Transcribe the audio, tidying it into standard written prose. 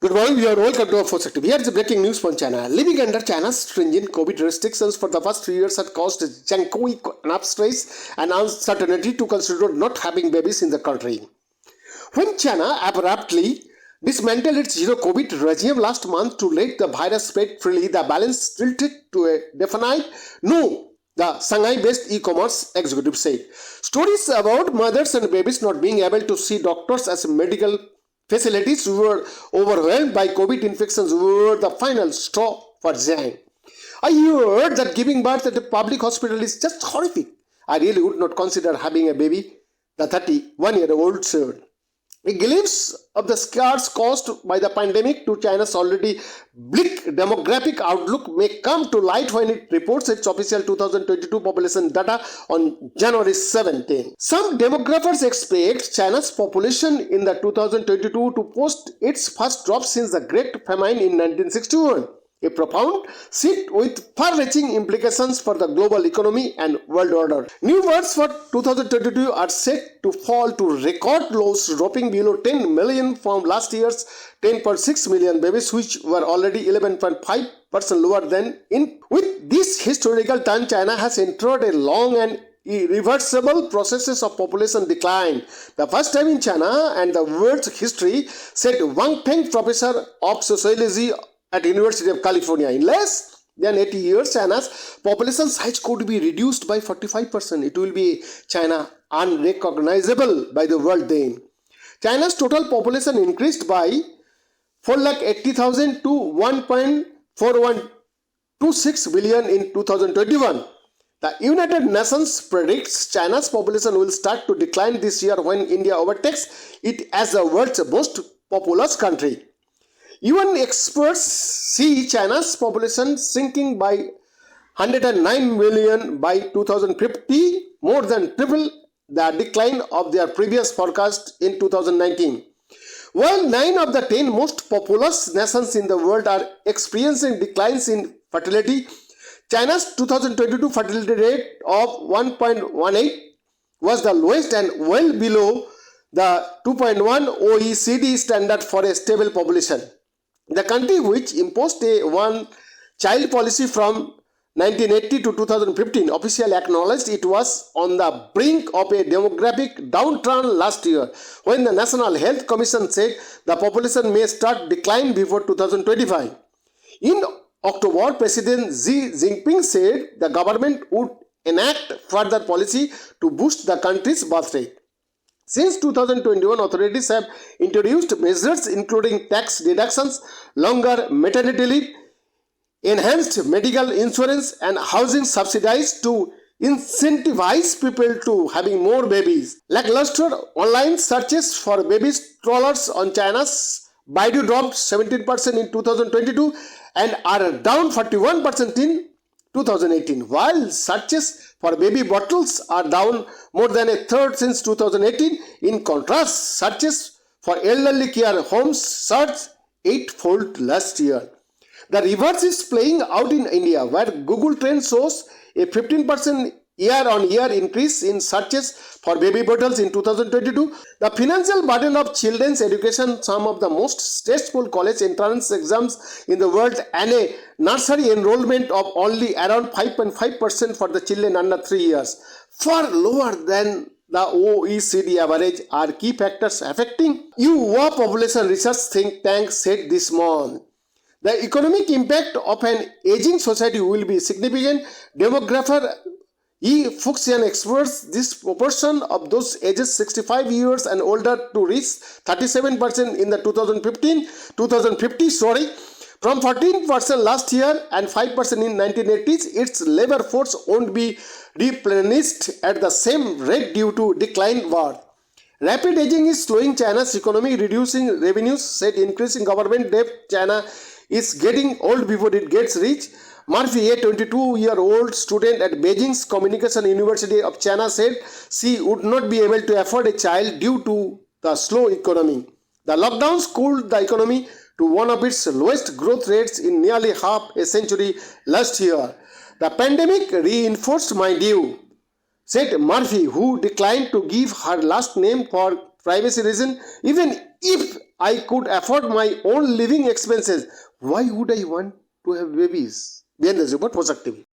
Good morning, we are welcome to our first sector. Here is the breaking news from China. Living under China's stringent COVID restrictions for the past 3 years had caused Zhang enough stress and uncertainty to consider not having babies in the country. When China abruptly dismantled its zero COVID regime last month to let the virus spread freely, the balance tilted to a definite no, the Shanghai-based e-commerce executive said. Stories about mothers and babies not being able to see doctors as medical facilities were overwhelmed by COVID infections were the final straw for Zhang. I heard that giving birth at a public hospital is just horrific. I really would not consider having a baby, the 31-year-old said. A glimpse of the scars caused by the pandemic to China's already bleak demographic outlook may come to light when it reports its official 2022 population data on January 17. Some demographers expect China's population in the 2022 to post its first drop since the Great Famine in 1961. A profound shift with far-reaching implications for the global economy and world order. New births for 2022 are set to fall to record lows, dropping below 10 million from last year's 10.6 million babies, which were already 11.5% lower than in. With this historical turn, China has entered a long and irreversible processes of population decline. The first time in China and the world's history, said Wang Peng, professor of sociology at University of California. In less than 80 years, China's population size could be reduced by 45%. It will be China unrecognizable by the world then. China's total population increased by 480,000 to 1.4126 billion in 2021. The United Nations predicts China's population will start to decline this year when India overtakes it as the world's most populous country. UN experts see China's population shrinking by 109 million by 2050, more than triple the decline of their previous forecast in 2019. While 9 of the 10 most populous nations in the world are experiencing declines in fertility, China's 2022 fertility rate of 1.18 was the lowest and well below the 2.1 OECD standard for a stable population. The country, which imposed a one-child policy from 1980 to 2015, officially acknowledged it was on the brink of a demographic downturn last year, when the National Health Commission said the population may start decline before 2025. In October, President Xi Jinping said the government would enact further policy to boost the country's birth rate. Since 2021, authorities have introduced measures including tax deductions, longer maternity leave, enhanced medical insurance and housing subsidies to incentivize people to having more babies. Lackluster online searches for baby strollers on China's Baidu dropped 17% in 2022 and are down 41% in 2018, while searches for baby bottles are down more than a third since 2018. In contrast, searches for elderly care homes surged 8-fold last year. The reverse is playing out in India, where Google Trend shows a 15% year-on-year increase in searches for baby bottles in 2022. The financial burden of children's education, some of the most stressful college entrance exams in the world, and a nursery enrollment of only around 5.5% for the children under 3 years, far lower than the OECD average, are key factors affecting UWA population research think tank said this month. The economic impact of an aging society will be significant. Demographer Fuxian experts this proportion of those ages 65 years and older to reach 37% in the 2050 from 14% last year and 5% in 1980s. Its labor force won't be replenished at the same rate due to decline birth. Rapid aging is slowing China's economy, reducing revenues, said increasing government debt. China is getting old before it gets rich. Murphy, a 22-year-old student at Beijing's Communication University of China, said she would not be able to afford a child due to the slow economy. The lockdowns cooled the economy to one of its lowest growth rates in nearly half a century last year. The pandemic reinforced my view, said Murphy, who declined to give her last name for privacy reasons. Even if I could afford my own living expenses, why would I want to have babies? Behind the report, Posak TV.